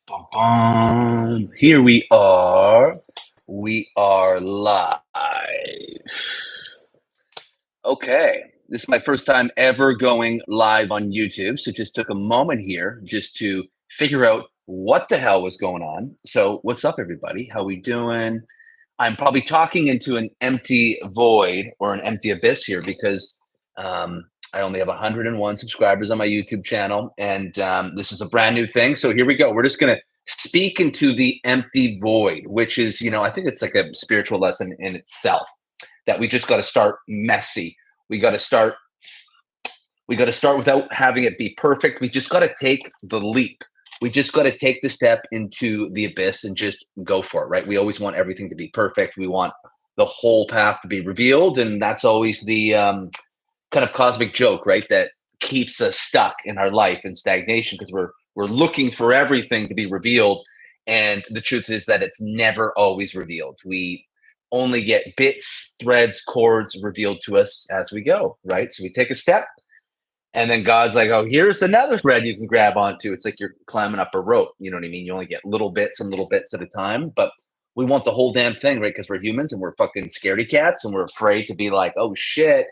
Bum, bum. Here we are. We are live. Okay. This is my first time ever going live on YouTube. So just took a moment here just to figure out what the hell was going on. So what's up, everybody? How we doing? I'm probably talking into an empty void or an empty abyss here because I only have 101 subscribers on my YouTube channel, and this is a brand new thing. So here we go. We're just going to speak into the empty void, which is, I think it's like a spiritual lesson in itself that we just got to start messy. We got to start. We got to start without having it be perfect. We just got to take the leap. We just got to take the step into the abyss and just go for it, right? We always want everything to be perfect. We want the whole path to be revealed. And that's always the kind of cosmic joke, right? That keeps us stuck in our life in stagnation because we're looking for everything to be revealed. And the truth is that it's never always revealed. We only get bits, threads, chords revealed to us as we go, right? So we take a step, and then God's like, oh, here's another thread you can grab onto. It's like you're climbing up a rope. You know what I mean? You only get little bits and little bits at a time, but we want the whole damn thing, right? Because we're humans and we're fucking scaredy cats and we're afraid to be like, oh shit,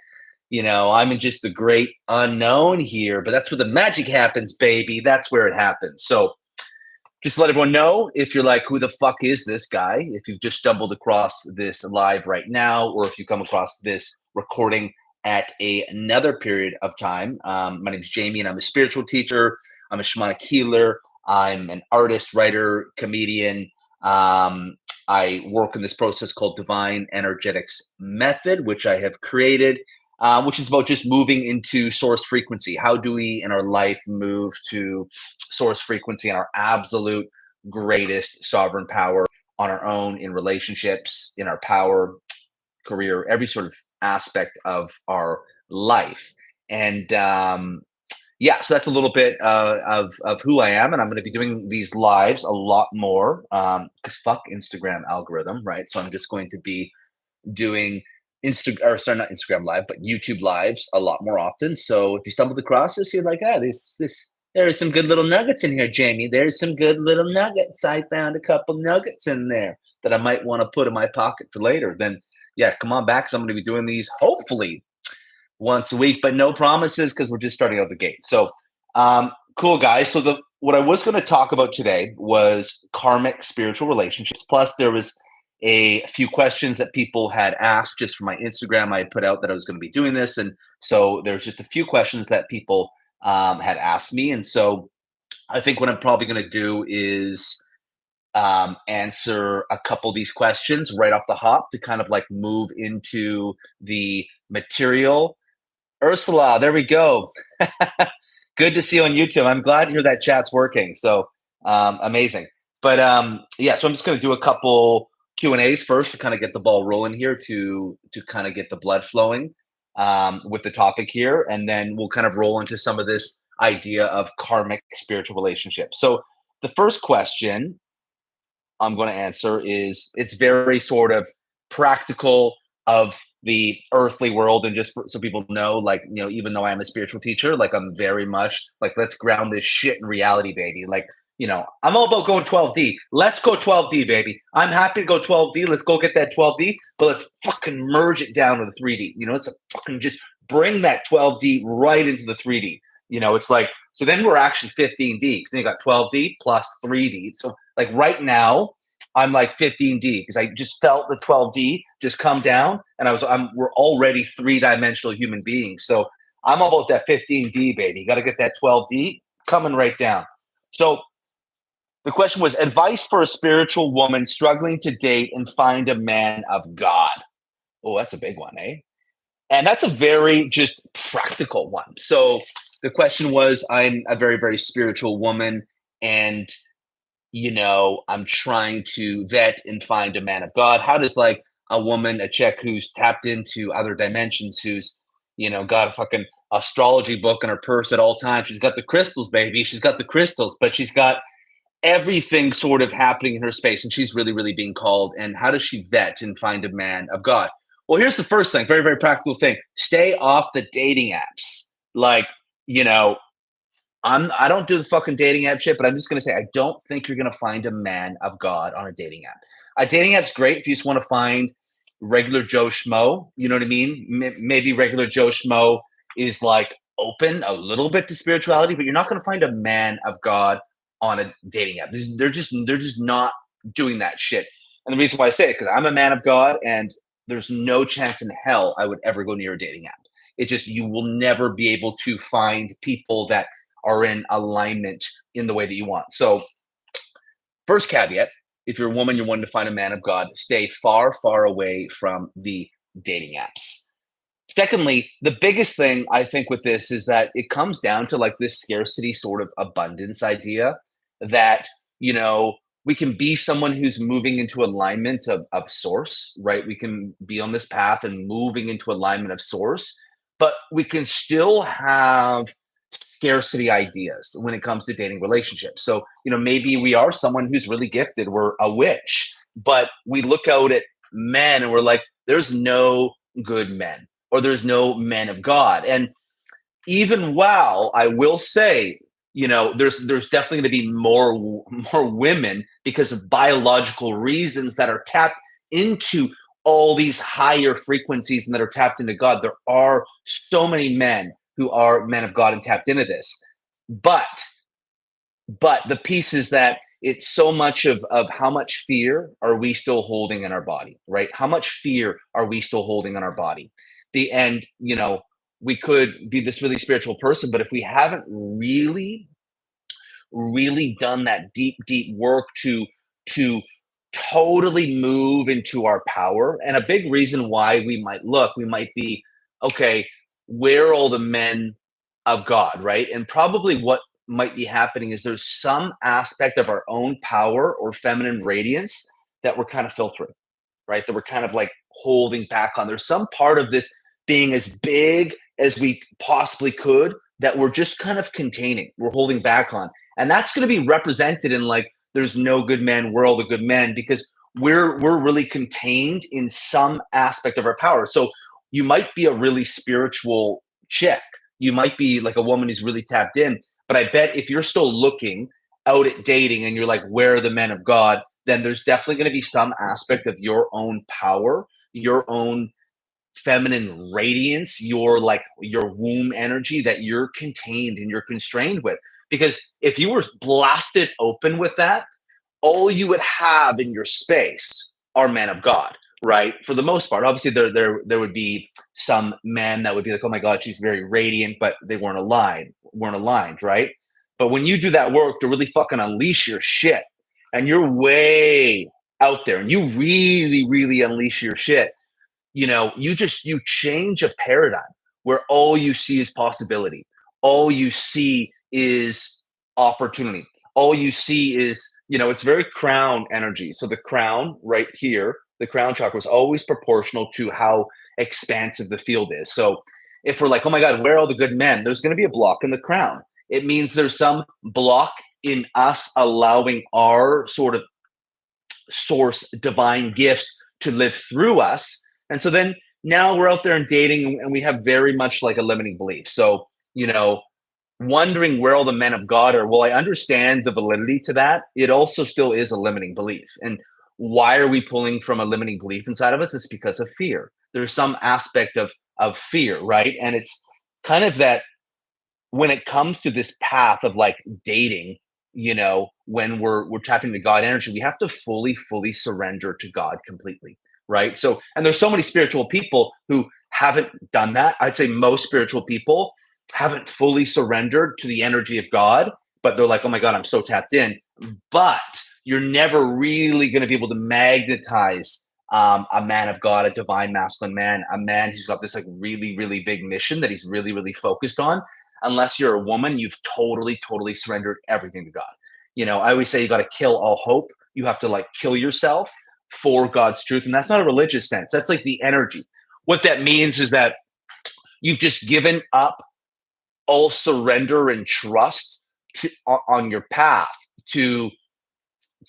I'm in just the great unknown here. But that's where the magic happens, baby. That's where it happens. So just let everyone know if you're like, who the fuck is this guy? If you've just stumbled across this live right now, or if you come across this recording at another period of time. My name is Jamie, and I'm a spiritual teacher. I'm a shamanic healer. I'm an artist, writer, comedian. I work in this process called Divine Energetics Method, which I have created, which is about just moving into source frequency. How do we in our life move to source frequency and our absolute greatest sovereign power on our own, in relationships, in our power, career, every sort of aspect of our life. And so that's a little bit of who I am, and I'm going to be doing these lives a lot more because fuck Instagram algorithm, right? So I'm just going to be doing not Instagram live, but YouTube lives a lot more often. So if you stumbled across this, you're like, there's some good little nuggets in here, Jamie. There's some good little nuggets. I found a couple nuggets in there that I might want to put in my pocket for later. Then come on back, because I'm going to be doing these hopefully once a week, but no promises because we're just starting out the gate. So cool, guys. So what I was going to talk about today was karmic spiritual relationships. Plus, there was a few questions that people had asked just for my Instagram. I had put out that I was going to be doing this, and so there's just a few questions that people had asked me. And so I think what I'm probably going to do is answer a couple of these questions right off the hop to kind of like move into the material. Ursula, there we go. Good to see you on YouTube. I'm glad to hear that chat's working. So amazing. But so I'm just going to do a couple Q&As first to kind of get the ball rolling here, to kind of get the blood flowing with the topic here. And then we'll kind of roll into some of this idea of karmic spiritual relationships. So the first question I'm going to answer is, it's very sort of practical of the earthly world. And just so people know, like, even though I'm a spiritual teacher, like, I'm very much like, let's ground this shit in reality, baby. Like, I'm all about going 12D. Let's go 12D, baby. I'm happy to go 12D. Let's go get that 12D, but let's fucking merge it down to the 3D. It's a fucking just bring that 12D right into the 3D. It's like, so then we're actually 15D, because then you got 12D plus 3D. So like right now, I'm like 15D because I just felt the 12D just come down, and we're already 3-dimensional human beings. So I'm all about that 15D, baby. You got to get that 12D coming right down. So the question was, advice for a spiritual woman struggling to date and find a man of God. Oh, that's a big one, eh? And that's a very just practical one. So the question was, I'm a very, very spiritual woman, and I'm trying to vet and find a man of God. How does like a woman, a chick who's tapped into other dimensions, who's, got a fucking astrology book in her purse at all times. She's got the crystals, baby. She's got the crystals, but she's got everything sort of happening in her space, and she's really, really being called. And how does she vet and find a man of God? Well, here's the first thing, very, very practical thing. Stay off the dating apps. Like, I don't do the fucking dating app shit, but I'm just gonna say I don't think you're gonna find a man of God on a dating app. A dating app's great if you just want to find regular Joe Schmo. You know what I mean? Maybe regular Joe Schmo is like open a little bit to spirituality, but you're not gonna find a man of God on a dating app. They're just not doing that shit. And the reason why I say it because I'm a man of God, and there's no chance in hell I would ever go near a dating app. It just you will never be able to find people that are in alignment in the way that you want. So, first caveat, if you're a woman, you're wanting to find a man of God, stay far, far away from the dating apps. Secondly, the biggest thing I think with this is that it comes down to like this scarcity sort of abundance idea that, you know, we can be someone who's moving into alignment of source, right? We can be on this path and moving into alignment of source, but we can still have scarcity ideas when it comes to dating relationships. So, maybe we are someone who's really gifted, we're a witch, but we look out at men and we're like, there's no good men or there's no men of God. And even while I will say, there's definitely going to be more women because of biological reasons that are tapped into all these higher frequencies and that are tapped into God. There are so many men who are men of God and tapped into this. But the piece is that it's so much of how much fear are we still holding in our body, right? How much fear are we still holding in our body? And we could be this really spiritual person, but if we haven't really, really done that deep, deep work to totally move into our power, and a big reason why we might be, okay, where are all the men of God, right? And probably what might be happening is there's some aspect of our own power or feminine radiance that we're kind of filtering, right? That we're kind of like holding back on. There's some part of this being as big as we possibly could that we're just kind of containing, we're holding back on. And that's going to be represented in like, there's no good men, we're all the good men, because we're really contained in some aspect of our power. So you might be a really spiritual chick. You might be like a woman who's really tapped in. But I bet if you're still looking out at dating and you're like, where are the men of God? Then there's definitely going to be some aspect of your own power, your own feminine radiance, your womb energy that you're contained and you're constrained with. Because if you were blasted open with that, all you would have in your space are men of God, right? For the most part. Obviously, there would be some men that would be like, oh my God, she's very radiant, but they weren't aligned, right? But when you do that work to really fucking unleash your shit, and you're way out there, and you really, really unleash your shit, you change a paradigm where all you see is possibility. All you see is opportunity. All you see is, it's very crown energy. So the crown right here, the crown chakra is always proportional to how expansive the field is. So if we're like, oh my God, where are all the good men? There's going to be a block in the crown. It means there's some block in us allowing our sort of source divine gifts to live through us. And so then now we're out there and dating and we have very much like a limiting belief. So, wondering where all the men of God are. Well, I understand the validity to that. It also still is a limiting belief. And why are we pulling from a limiting belief inside of us? It's because of fear. There's some aspect of fear, right? And it's kind of that when it comes to this path of like dating, when we're tapping into God energy, we have to fully surrender to God completely, right? So, and there's so many spiritual people who haven't done that. I'd say most spiritual people haven't fully surrendered to the energy of God, but they're like, oh my God, I'm so tapped in. But you're never really going to be able to magnetize a man of God, a divine masculine man, a man who's got this like really, really big mission that he's really, really focused on. Unless you're a woman, you've totally surrendered everything to God. I always say you got to kill all hope. You have to like kill yourself for God's truth. And that's not a religious sense. That's like the energy. What that means is that you've just given up all surrender and trust on your path to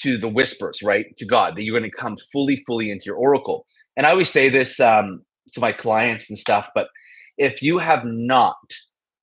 the whispers, right? To God, that you're going to come fully into your oracle. And I always say this to my clients and stuff, but if you have not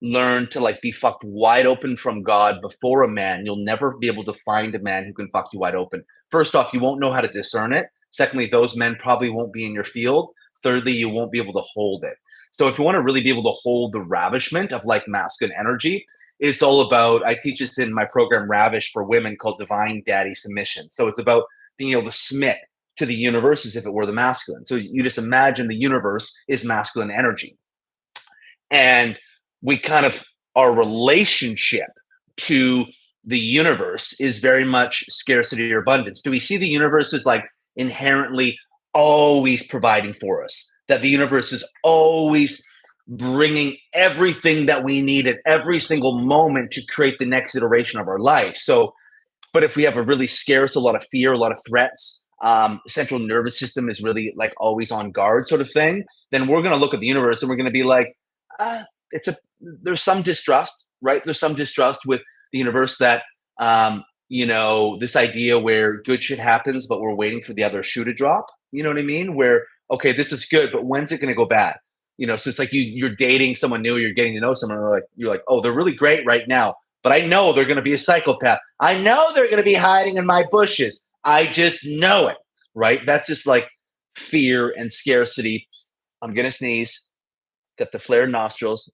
learn to like be fucked wide open from God before a man, you'll never be able to find a man who can fuck you wide open. First off, you won't know how to discern it. Secondly, those men probably won't be in your field. Thirdly, you won't be able to hold it. So if you want to really be able to hold the ravishment of like masculine energy, it's all about, I teach this in my program Ravish for women called Divine Daddy Submission. So it's about being able to submit to the universe as if it were the masculine. So you just imagine the universe is masculine energy. And we kind of, our relationship to the universe is very much scarcity or abundance. Do we see the universe as like inherently always providing for us? That the universe is always bringing everything that we need at every single moment to create the next iteration of our life. So, but if we have a really scarce, a lot of fear, a lot of threats, central nervous system is really like always on guard sort of thing, then we're going to look at the universe and we're going to be like, there's some distrust, right? There's some distrust with the universe that, this idea where good shit happens, but we're waiting for the other shoe to drop. You know what I mean? Where, okay, this is good, but when's it going to go bad? So it's like you're dating someone new, you're getting to know someone, you're like, oh, they're really great right now, but I know they're going to be a psychopath. I know they're going to be hiding in my bushes. I just know it, right? That's just like fear and scarcity. I'm going to sneeze. Got the flared nostrils.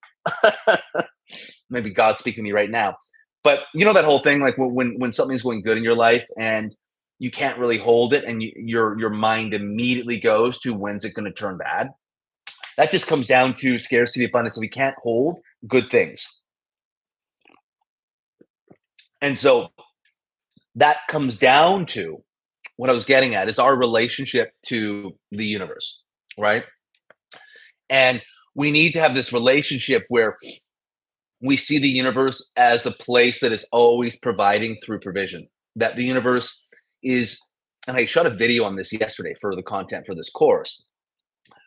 Maybe God's speaking to me right now. But you know that whole thing, like when something's going good in your life and you can't really hold it, and your mind immediately goes to when's it going to turn bad. That just comes down to scarcity, abundance. So we can't hold good things, and so that comes down to what I was getting at is our relationship to the universe, right? And we need to have this relationship where we see the universe as a place that is always providing through provision. That the universe is, and I shot a video on this yesterday for the content for this course.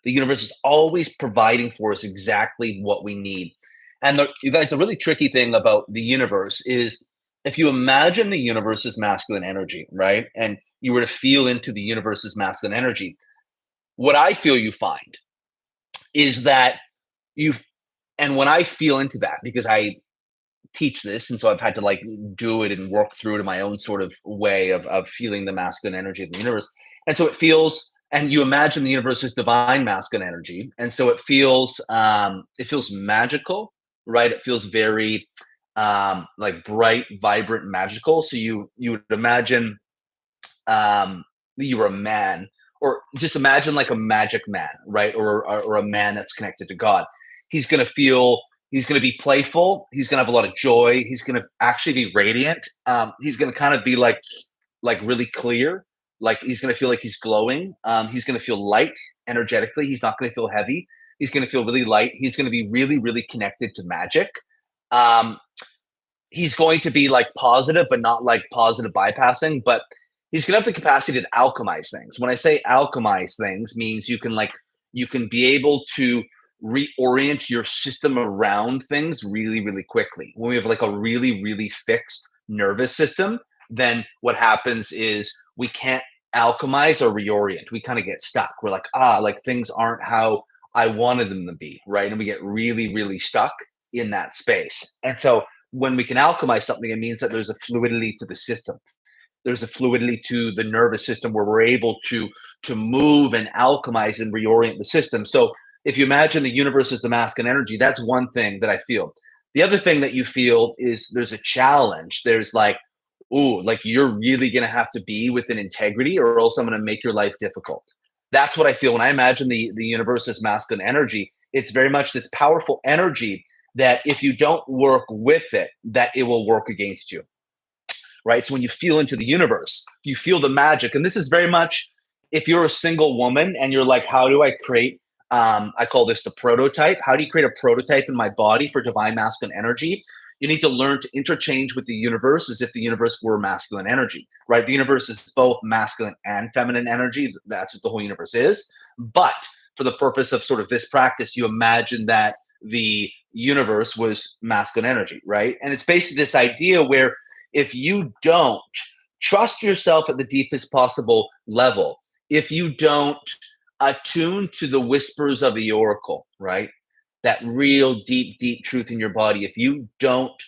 The universe is always providing for us exactly what we need. And you guys, the really tricky thing about the universe is if you imagine the universe as masculine energy, right? And you were to feel into the universe's masculine energy, what I feel you find is that and when I feel into that, because I teach this, and so I've had to like do it and work through it in my own sort of way of feeling the masculine energy of the universe. And so it feels, and you imagine the universe is divine masculine energy. And so it feels magical, right? It feels very like bright, vibrant, magical. So you would imagine you were a man, or just imagine like a magic man, right? Or a man that's connected to God. He's going to be playful. He's going to have a lot of joy. He's going to actually be radiant. He's going to kind of be like really clear. Like he's going to feel like he's glowing. He's going to feel light energetically. He's not going to feel heavy. He's going to feel really light. He's going to be really, really connected to magic. He's going to be like positive, but not like positive bypassing, but he's going to have the capacity to alchemize things. When I say alchemize things, means you can be able to reorient your system around things really, really quickly. When we have like a really, really fixed nervous system, then what happens is we can't alchemize or reorient. We kind of get stuck. We're like, like things aren't how I wanted them to be, right? And we get really, really stuck in that space. And so when we can alchemize something, it means that there's a fluidity to the system. There's a fluidity to the nervous system where we're able to move and alchemize and reorient the system. So if you imagine the universe as the masculine energy, that's one thing that I feel. The other thing that you feel is there's a challenge. There's like, like you're really going to have to be with an integrity or else I'm going to make your life difficult. That's what I feel when I imagine the universe as masculine energy. It's very much this powerful energy that if you don't work with it, that it will work against you, right? So when you feel into the universe, you feel the magic. And this is very much, if you're a single woman and you're like, how do I create, I call this the prototype. How do you create a prototype in my body for divine masculine energy? You need to learn to interchange with the universe as if the universe were masculine energy, right? The universe is both masculine and feminine energy. That's what the whole universe is. But for the purpose of sort of this practice, you imagine that the universe was masculine energy, right? And it's basically this idea where if you don't trust yourself at the deepest possible level, if you don't attune to the whispers of the oracle, right? that real deep truth in your body, if you don't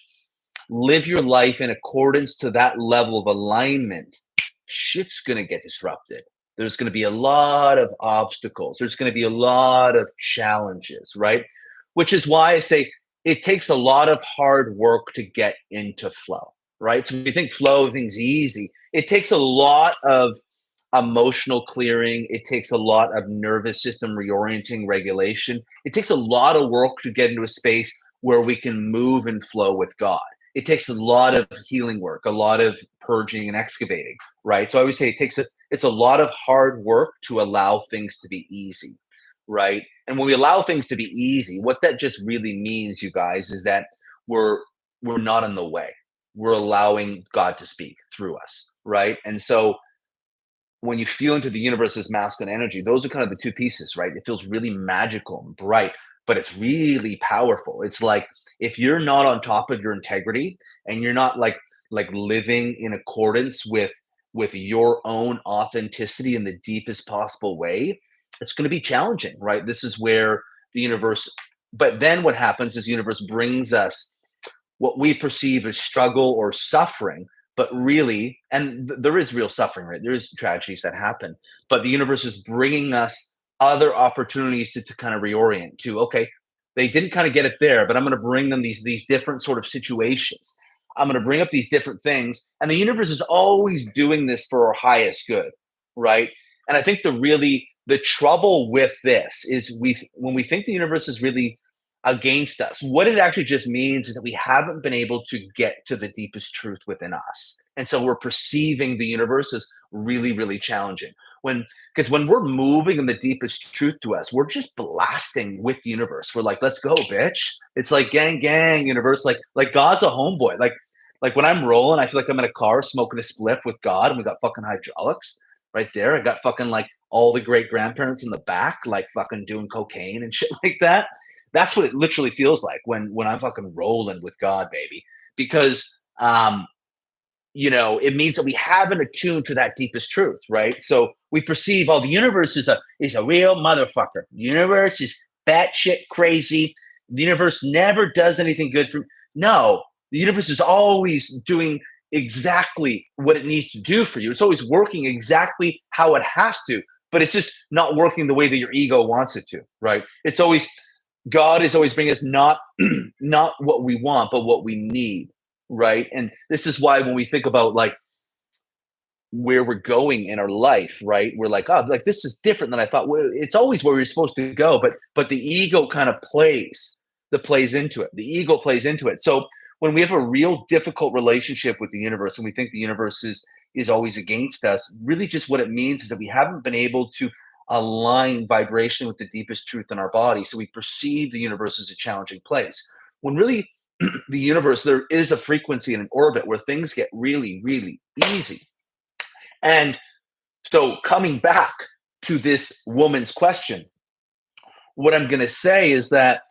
live your life in accordance to that level of alignment, shit's going to get disrupted. There's going to be a lot of obstacles. There's going to be a lot of challenges, right? Which is why I say it takes a lot of hard work to get into flow, right? So when you think flow, things easy. It takes a lot of emotional clearing. It takes a lot of nervous system reorienting, regulation. It takes a lot of work to get into a space where we can move and flow with God. It takes a lot of healing work, a lot of purging and excavating, right? So I always say it's a lot of hard work to allow things to be easy, right? And when we allow things to be easy, what that just really means, you guys, is that we're we're not in the way. We're allowing God to speak through us, right? And so when you feel into the universe's masculine energy, those are kind of the two pieces, right? It feels really magical and bright, but it's really powerful. It's like if you're not on top of your integrity and you're not like living in accordance with your own authenticity in the deepest possible way, it's going to be challenging, right? This is where the universe, but then what happens is the universe brings us what we perceive as struggle or suffering, but really, and there is real suffering, right? There is tragedies that happen, but the universe is bringing us other opportunities to kind of reorient to, okay, they didn't kind of get it there, but I'm going to bring them these different sort of situations. I'm going to bring up these different things, and the universe is always doing this for our highest good, right? And I think the trouble with this is when we think the universe is really against us. What it actually just means is that we haven't been able to get to the deepest truth within us. And so we're perceiving the universe as really challenging. Because when we're moving in the deepest truth to us, we're just blasting with the universe. We're like, let's go, bitch. It's like gang, universe. Like God's a homeboy. Like when I'm rolling, I feel like I'm in a car smoking a spliff with God, and we got fucking hydraulics right there. I got fucking like all the great grandparents in the back, like fucking doing cocaine and shit like that. That's what it literally feels like when I'm fucking rolling with God, baby. Because it means that we haven't attuned to that deepest truth, right? So we perceive, the universe is a real motherfucker. The universe is batshit crazy. The universe never does anything good for me. No, the universe is always doing exactly what it needs to do for you. It's always working exactly how it has to, but it's just not working the way that your ego wants it to, right? God is always bringing us not not what we want, but what we need, right? And this is why when we think about like where we're going in our life, right? We're like, oh, like this is different than I thought. Well, it's always where we're supposed to go, but the ego kind of plays into it. The ego plays into it. So when we have a real difficult relationship with the universe and we think the universe is always against us, really just what it means is that we haven't been able to align vibration with the deepest truth in our body. So we perceive the universe as a challenging place. When really the universe, there is a frequency in an orbit where things get really easy. And so coming back to this woman's question, what I'm going to say is that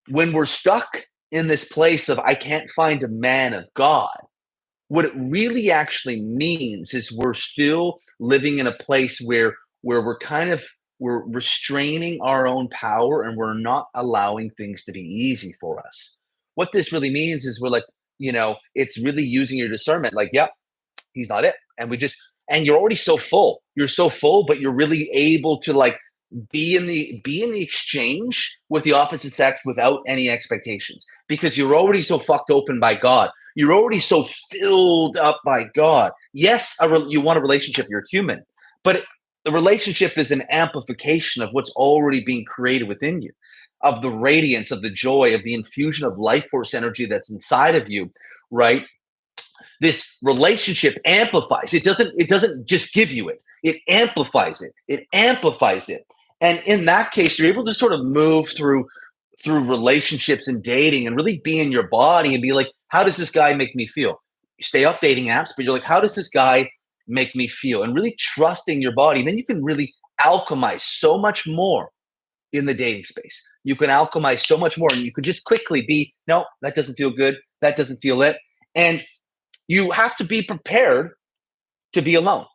when we're stuck in this place of, I can't find a man of God, what it really actually means is we're still living in a place where we're restraining our own power and we're not allowing things to be easy for us. What this really means is we're like, it's really using your discernment. Like, yep, he's not it. And you're already so full. You're so full, but you're really able to like be in the exchange with the opposite sex without any expectations, because you're already so fucked open by God. You're already so filled up by God. Yes, you want a relationship. You're human, but the relationship is an amplification of what's already being created within you, of the radiance, of the joy, of the infusion of life force energy that's inside of you, right? This relationship amplifies. It doesn't just give you it. It amplifies it. It amplifies it. And in that case, you're able to sort of move through relationships and dating and really be in your body and be like, how does this guy make me feel? You stay off dating apps, but you're like, how does this guy make me feel? And really trusting your body. And then you can really alchemize so much more in the dating space. You can alchemize so much more, and you could just quickly be, no, that doesn't feel good. That doesn't feel it. And you have to be prepared to be alone,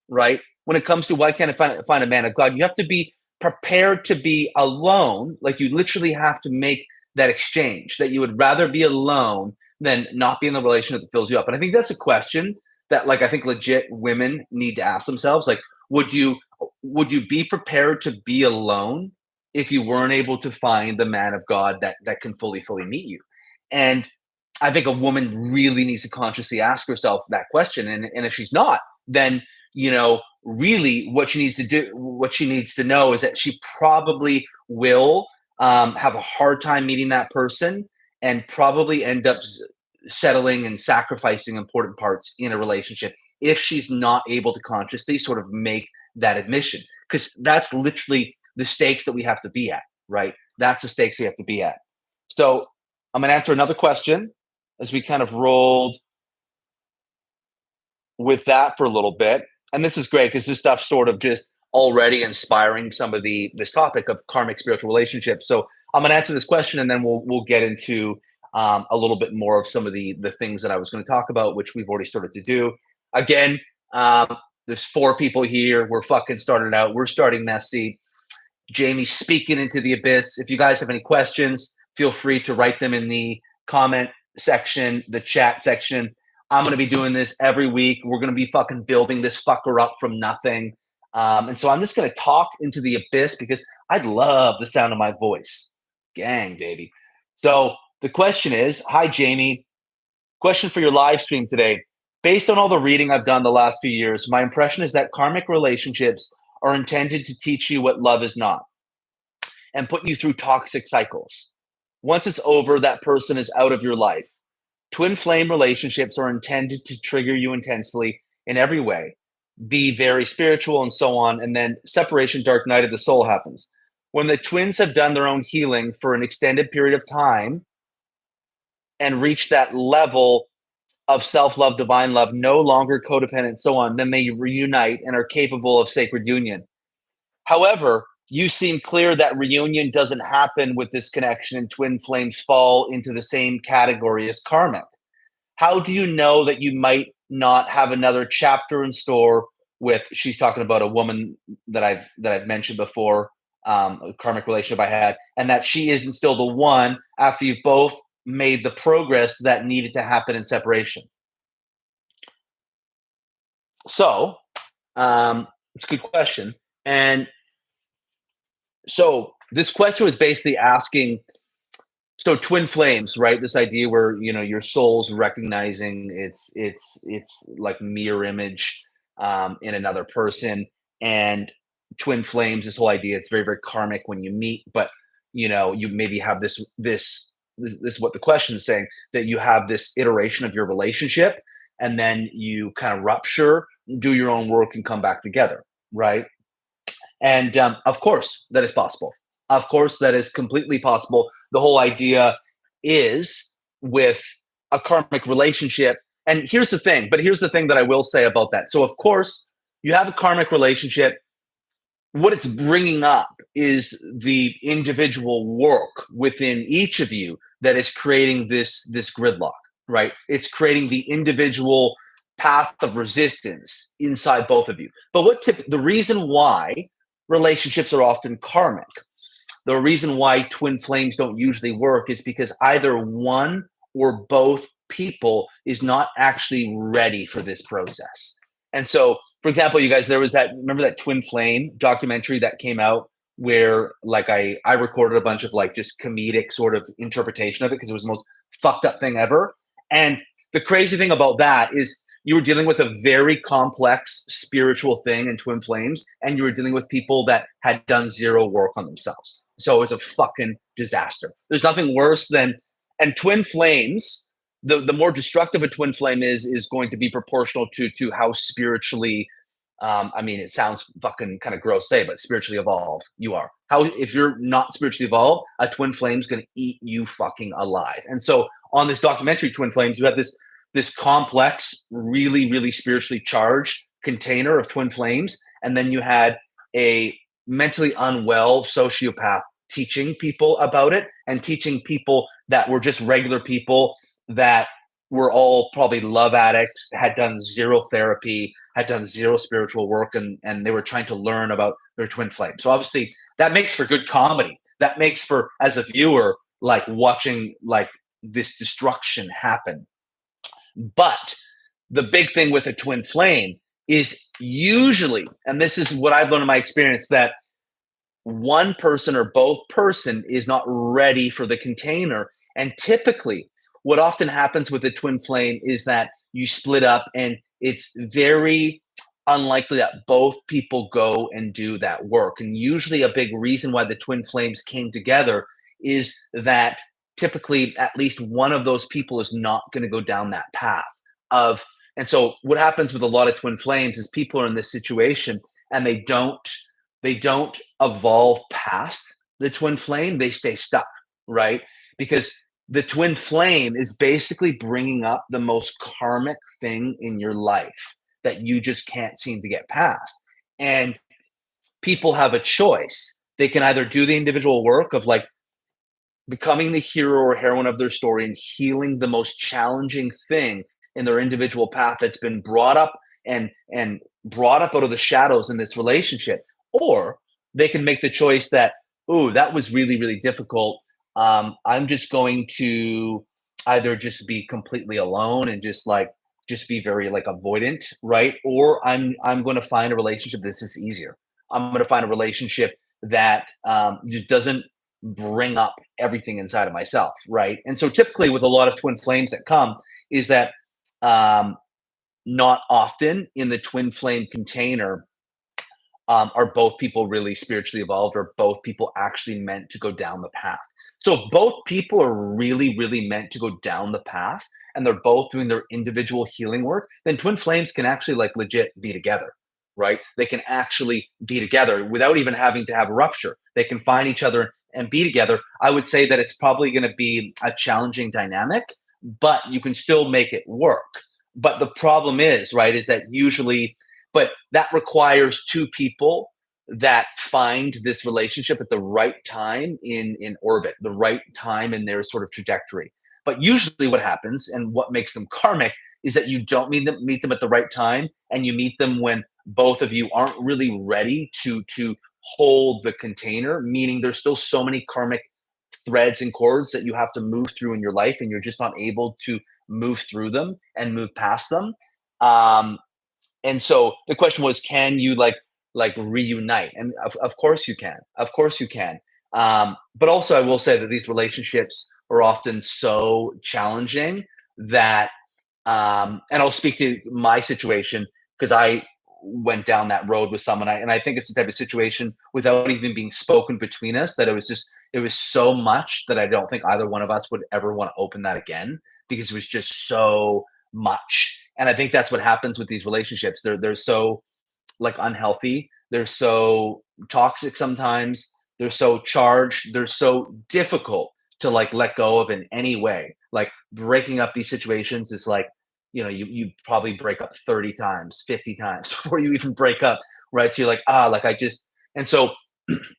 right? When it comes to why can't I find a man of God, you have to be prepared to be alone, like you literally have to make that exchange, that you would rather be alone than not be in the relationship that fills you up. And I think that's a question that, like, I think legit women need to ask themselves. Like, would you be prepared to be alone if you weren't able to find the man of God that can fully meet you? And I think a woman really needs to consciously ask herself that question. And if she's not, then, really what she needs to do, what she needs to know is that she probably will have a hard time meeting that person, and probably end up settling and sacrificing important parts in a relationship if she's not able to consciously sort of make that admission. Because that's literally the stakes that we have to be at, right? That's the stakes we have to be at. So I'm going to answer another question as we kind of rolled with that for a little bit. And this is great because this stuff's sort of just already inspiring some of this topic of karmic spiritual relationships. So I'm going to answer this question, and then we'll get into a little bit more of some of the things that I was going to talk about, which we've already started to do. Again, there's 4 people here. We're fucking started out. We're starting messy. Jamie's speaking into the abyss. If you guys have any questions, feel free to write them in the comment section, the chat section. I'm going to be doing this every week. We're going to be fucking building this fucker up from nothing. And so I'm just going to talk into the abyss because I love the sound of my voice. Gang, baby. So the question is, hi, Jamie. Question for your live stream today. Based on all the reading I've done the last few years, my impression is that karmic relationships are intended to teach you what love is not and put you through toxic cycles. Once it's over, that person is out of your life. Twin flame relationships are intended to trigger you intensely in every way, be very spiritual and so on, and then separation, dark night of the soul happens. When the twins have done their own healing for an extended period of time and reach that level of self-love, divine love, no longer codependent, so on, then they reunite and are capable of sacred union. However, you seem clear that reunion doesn't happen with this connection, and twin flames fall into the same category as karmic. How do you know that you might not have another chapter in store with, she's talking about a woman that I've mentioned before, a karmic relationship I had, and that she isn't still the one after you've both made the progress that needed to happen in separation? So it's a good question. And so this question was basically asking, so twin flames, right? This idea where, your soul's recognizing it's like mirror image in another person. And twin flames, this whole idea, it's very, very karmic when you meet, but you maybe have this is what the question is saying, that you have this iteration of your relationship, and then you kind of rupture, do your own work, and come back together, right? And of course, that is possible. Of course, that is completely possible. The whole idea is with a karmic relationship. And here's the thing that I will say about that. So, of course, you have a karmic relationship. What it's bringing up is the individual work within each of you that is creating this gridlock, right? It's creating the individual path of resistance inside both of you. But the reason why relationships are often karmic, the reason why twin flames don't usually work, is because either one or both people is not actually ready for this process. And so, for example, you guys, there was remember that twin flame documentary that came out where, like, I recorded a bunch of like just comedic sort of interpretation of it because it was the most fucked up thing ever. And the crazy thing about that is you were dealing with a very complex spiritual thing in twin flames, and you were dealing with people that had done zero work on themselves. So it was a fucking disaster. There's nothing worse than, and twin flames, the more destructive a twin flame is going to be proportional to how spiritually, I mean, it sounds fucking kind of gross to say, but spiritually evolved you are. If you're not spiritually evolved, a twin flame is going to eat you fucking alive. And so on this documentary, Twin Flames, you have this complex, really, really spiritually charged container of twin flames. And then you had a mentally unwell sociopath teaching people about it, and teaching people that were just regular people that were all probably love addicts, had done zero therapy, had done zero spiritual work, and they were trying to learn about their twin flame. So obviously that makes for good comedy. That makes for, as a viewer, like watching like this destruction happen. But the big thing with a twin flame is usually, and this is what I've learned in my experience, that one person or both person is not ready for the container. And typically, what often happens with a twin flame is that you split up, and it's very unlikely that both people go and do that work. And usually, a big reason why the twin flames came together is that typically at least one of those people is not going to go down that path of. And so, what happens with a lot of twin flames is people are in this situation and they don't evolve past the twin flame. They stay stuck, right? Because the twin flame is basically bringing up the most karmic thing in your life that you just can't seem to get past. And people have a choice. They can either do the individual work of like becoming the hero or heroine of their story and healing the most challenging thing in their individual path that's been brought up and brought up out of the shadows in this relationship, or they can make the choice that, oh, that was really, really difficult. I'm just going to either just be completely alone and just be very like avoidant, right? Or I'm going to find a relationship this is easier. I'm going to find a relationship that just doesn't bring up everything inside of myself, right? And so typically with a lot of twin flames that come is that um, not often in the twin flame container are both people really spiritually evolved, or both people actually meant to go down the path. So if both people are really, really meant to go down the path and they're both doing their individual healing work, then twin flames can actually like legit be together, right? They can actually be together without even having to have a rupture. They can find each other and be together. I would say that it's probably going to be a challenging dynamic, but you can still make it work. But the problem is, right, is that usually, but that requires two people that find this relationship at the right time in orbit, the right time in their sort of trajectory. But usually what happens and what makes them karmic is that you don't meet them at the right time, and you meet them when both of you aren't really ready to hold the container, meaning there's still so many karmic threads and cords that you have to move through in your life, and you're just not able to move through them and move past them. Um, and so the question was, can you like reunite? And of course you can. Of course you can. But also I will say that these relationships are often so challenging that and I'll speak to my situation because I went down that road with someone. And I think it's the type of situation without even being spoken between us that it was so much that I don't think either one of us would ever want to open that again because it was just so much. And I think that's what happens with these relationships. They're so like unhealthy. They're so toxic sometimes. They're so charged. They're so difficult to like let go of in any way. Like breaking up these situations is like, you probably break up 30 times, 50 times before you even break up, right? So you're like, like and so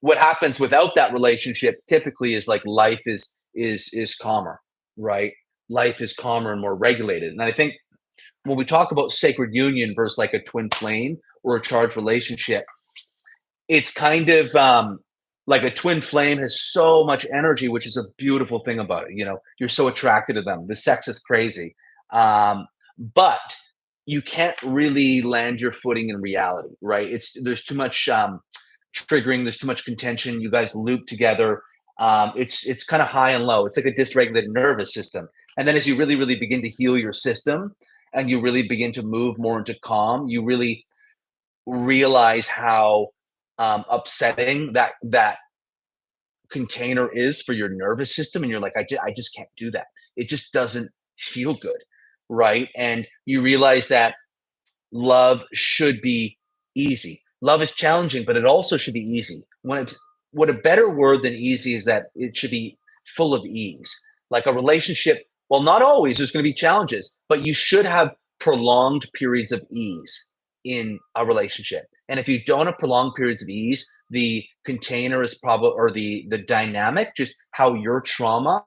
what happens without that relationship typically is like life is calmer, right? Life is calmer and more regulated. And I think when we talk about sacred union versus like a twin flame or a charged relationship, it's kind of like a twin flame has so much energy, which is a beautiful thing about it. You're so attracted to them. The sex is crazy. But you can't really land your footing in reality, right? There's too much triggering, there's too much contention. You guys loop together. It's kind of high and low. It's like a dysregulated nervous system. And then as you really, really begin to heal your system and you really begin to move more into calm, you really realize how upsetting that container is for your nervous system. And you're like, I just can't do that. It just doesn't feel good, right? And you realize that love should be easy. Love is challenging, but it also should be easy. What a better word than easy is that it should be full of ease. Like a relationship, well, not always, there's going to be challenges, but you should have prolonged periods of ease in a relationship. And if you don't have prolonged periods of ease, the container is probably, or the dynamic, just how your trauma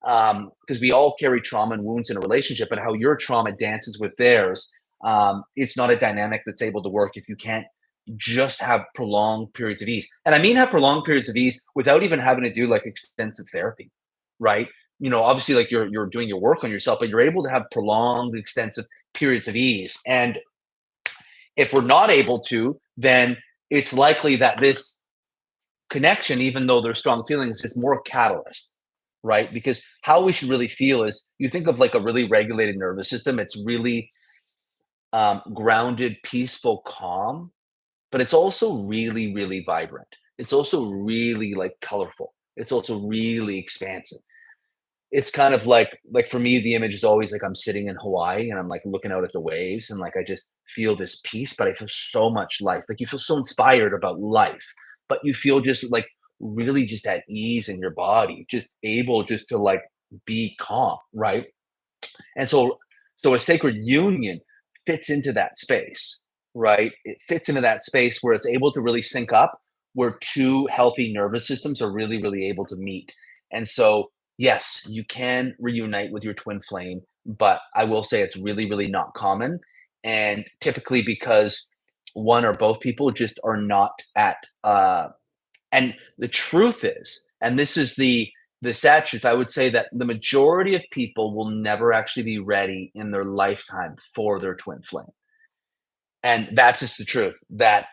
because we all carry trauma and wounds in a relationship, but how your trauma dances with theirs, it's not a dynamic that's able to work if you can't just have prolonged periods of ease. And I mean, have prolonged periods of ease without even having to do like extensive therapy, right? Obviously, like you're doing your work on yourself, but you're able to have prolonged, extensive periods of ease. And if we're not able to, then it's likely that this connection, even though there's strong feelings, is more catalyst, right? Because how we should really feel is, you think of like a really regulated nervous system. It's really grounded, peaceful, calm, but it's also really, really vibrant. It's also really like colorful. It's also really expansive. It's kind of like for me, the image is always like I'm sitting in Hawaii and I'm like looking out at the waves and like I just feel this peace, but I feel so much life. Like you feel so inspired about life, but you feel just like really just at ease in your body, just able just to like be calm, right? And so a sacred union fits into that space, right? It fits into that space where it's able to really sync up, where two healthy nervous systems are really, really able to meet. And so, yes, you can reunite with your twin flame, but I will say it's really, really not common. And typically because one or both people just are not at and the truth is, and this is the sad truth, I would say that the majority of people will never actually be ready in their lifetime for their twin flame. And that's just the truth, that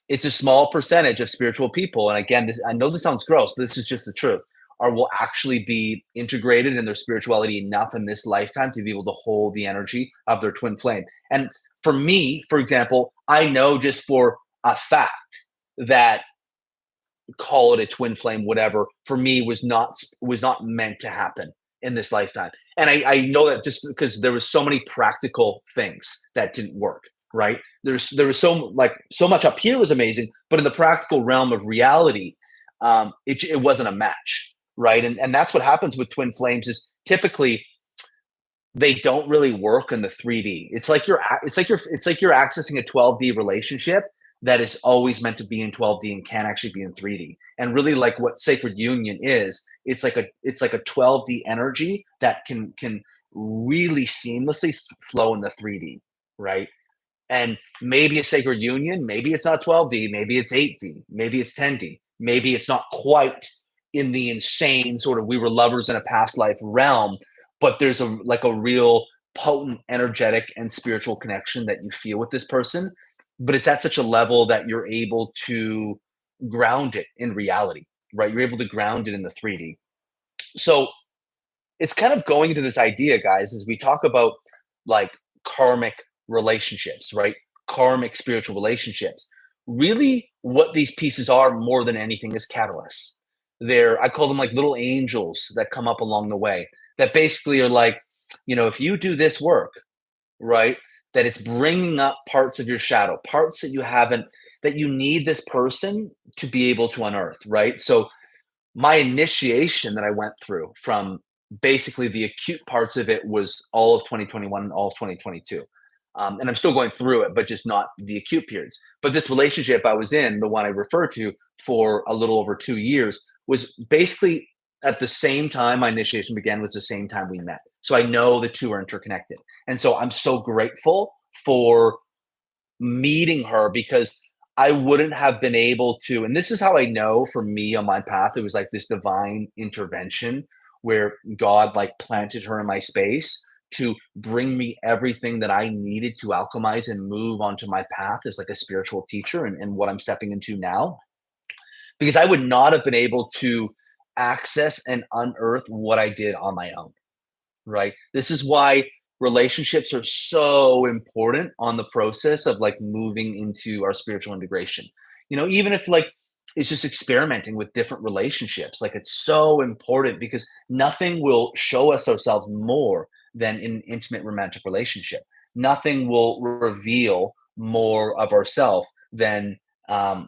it's a small percentage of spiritual people. And again, I know this sounds gross, but this is just the truth, or will actually be integrated in their spirituality enough in this lifetime to be able to hold the energy of their twin flame. And for me, for example, I know just for a fact that, call it a twin flame, whatever, for me was not meant to happen in this lifetime. And I know that just because there was so many practical things that didn't work, right? There was so much up here was amazing, but in the practical realm of reality, it wasn't a match, right? And that's what happens with twin flames, is typically they don't really work in the 3D. It's like you're accessing a 12D relationship that is always meant to be in 12D and can actually be in 3D. And really, like what sacred union is, it's like a 12D energy that can really seamlessly flow in the 3D, right? And maybe a sacred union, maybe it's not 12D, maybe it's 8D, maybe it's 10D, maybe it's not quite in the insane sort of we were lovers in a past life realm, but there's a real potent energetic and spiritual connection that you feel with this person. But it's at such a level that you're able to ground it in reality, right? You're able to ground it in the 3D. So it's kind of going into this idea, guys, as we talk about like karmic relationships, right? Karmic spiritual relationships. Really, what these pieces are more than anything is catalysts. I call them like little angels that come up along the way that basically are like, if you do this work, right? That it's bringing up parts of your shadow, parts that you haven't, that you need this person to be able to unearth, right? So my initiation that I went through from basically the acute parts of it was all of 2021 and all of 2022. And I'm still going through it, but just not the acute periods. But this relationship I was in, the one I referred to for a little over 2 years, was basically at the same time my initiation began, was the same time we met. So I know the two are interconnected. And so I'm so grateful for meeting her, because I wouldn't have been able to. And this is how I know, for me on my path, it was like this divine intervention where God like planted her in my space to bring me everything that I needed to alchemize and move onto my path as like a spiritual teacher, and what I'm stepping into now. Because I would not have been able to access and unearth what I did on my own, right? This is why relationships are so important on the process of like moving into our spiritual integration. Even if like it's just experimenting with different relationships, like it's so important, because nothing will show us ourselves more than in an intimate romantic relationship. Nothing will reveal more of ourselves than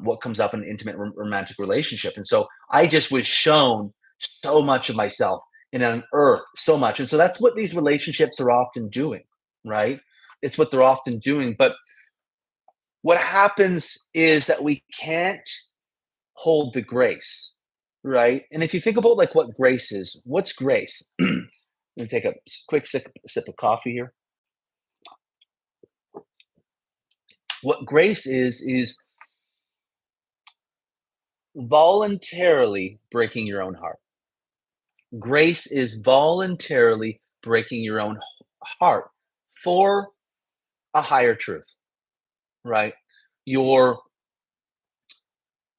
what comes up in an intimate romantic relationship. And so I just was shown so much of myself and unearth so much. And so that's what these relationships are often doing, right? It's what they're often doing. But what happens is that we can't hold the grace, right? And if you think about like what grace is, what's grace? Let me take a quick sip of coffee here. What grace is voluntarily breaking your own heart. Grace is voluntarily breaking your own heart for a higher truth, right? You're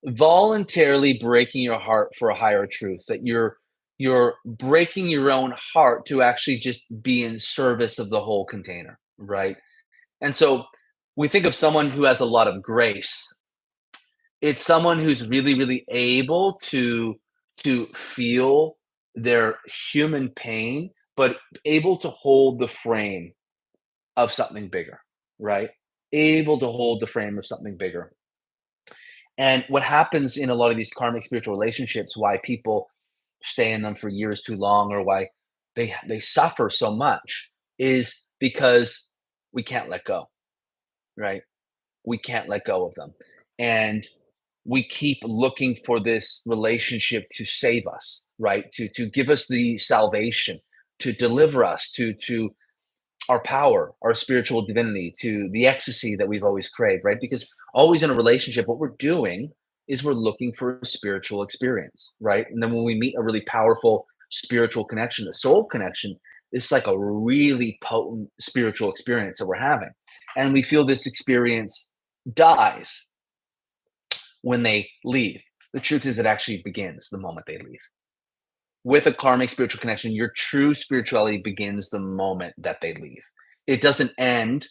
voluntarily breaking your heart for a higher truth, that you're breaking your own heart to actually just be in service of the whole container, right? And so we think of someone who has a lot of grace. It's someone who's really, really able to feel their human pain, but able to hold the frame of something bigger, right? Able to hold the frame of something bigger. And what happens in a lot of these karmic spiritual relationships, why people stay in them for years too long, or why they suffer so much, is because we can't let go, right? We can't let go of them. And we keep looking for this relationship to save us, right? To give us the salvation, to deliver us to our power, our spiritual divinity, to the ecstasy that we've always craved, right? Because always in a relationship, what we're doing is we're looking for a spiritual experience, right? And then when we meet a really powerful spiritual connection, the soul connection, it's like a really potent spiritual experience that we're having. And we feel this experience dies when they leave. The truth is, it actually begins the moment they leave. With a karmic spiritual connection, your true spirituality begins the moment that they leave. It doesn't end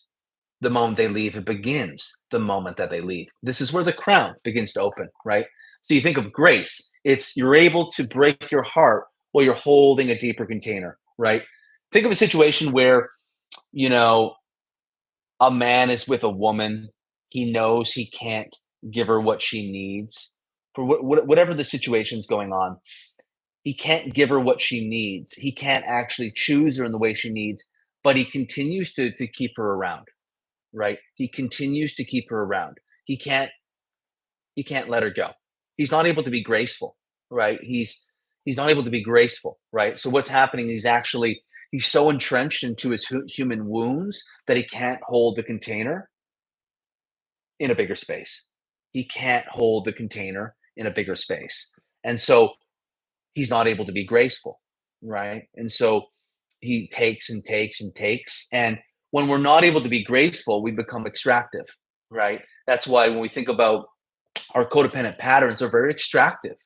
the moment they leave, it begins the moment that they leave. This is where the crown begins to open, right? So you think of grace, it's you're able to break your heart while you're holding a deeper container, right? Think of a situation where, you know, a man is with a woman, he knows he can't give her what she needs for whatever the situation's going on. He can't give her what she needs. He can't actually choose her in the way she needs, but he continues to keep her around, right? He continues to keep her around. He can't he can't let her go. He's not able to be graceful, right? He's not able to be graceful, right? So what's happening is actually he's so entrenched into his human wounds that he can't hold the container in a bigger space. He can't hold the container in a bigger space. And so he's not able to be graceful, right? And so he takes and takes and takes. And when we're not able to be graceful, we become extractive, right? That's why when we think about our codependent patterns, are very extractive,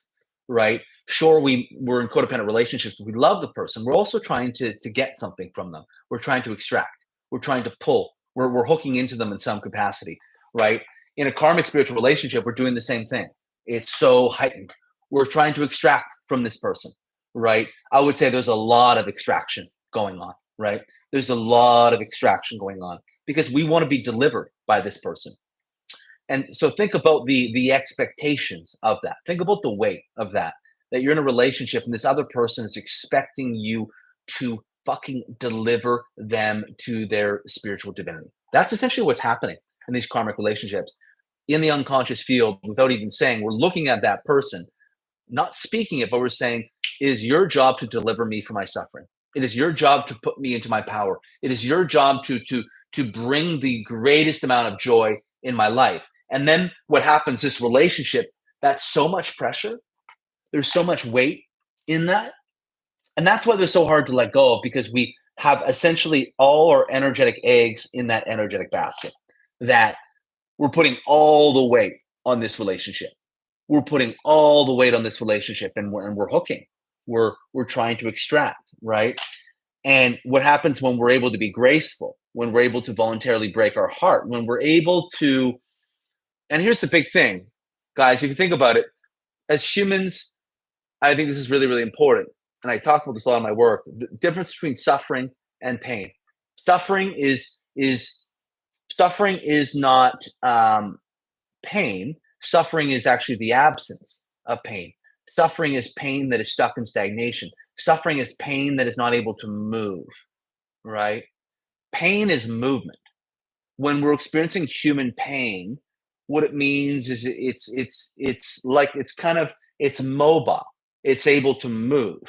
right? Sure, we're in codependent relationships. We love the person. We're also trying to get something from them. We're trying to extract. We're trying to pull. We're hooking into them in some capacity, right? In a karmic spiritual relationship, we're doing the same thing. It's so heightened. We're trying to extract from this person, right? I would say there's a lot of extraction going on, right? There's a lot of extraction going on because we want to be delivered by this person. And so think about the expectations of that. Think about the weight of that. That you're in a relationship and this other person is expecting you to fucking deliver them to their spiritual divinity. That's essentially what's happening in these karmic relationships. In the unconscious field, without even saying, we're looking at that person, not speaking it, but we're saying, it is your job to deliver me from my suffering. It is your job to put me into my power. It is your job to bring the greatest amount of joy in my life. And then what happens, this relationship, that's so much pressure. There's so much weight in that. And that's why they're so hard to let go of, because we have essentially all our energetic eggs in that energetic basket, that we're putting all the weight on this relationship. We're putting all the weight on this relationship, and we're hooking. We're trying to extract, right? And what happens when we're able to be graceful, when we're able to voluntarily break our heart, when we're able to, and here's the big thing, guys, if you think about it, as humans, I think this is really, really important. And I talk about this a lot in my work. The difference between suffering and pain. Suffering is suffering is not pain. Suffering is actually the absence of pain. Suffering is pain that is stuck in stagnation. Suffering is pain that is not able to move, right? Pain is movement. When we're experiencing human pain, what it means is it's like it's mobile, it's able to move.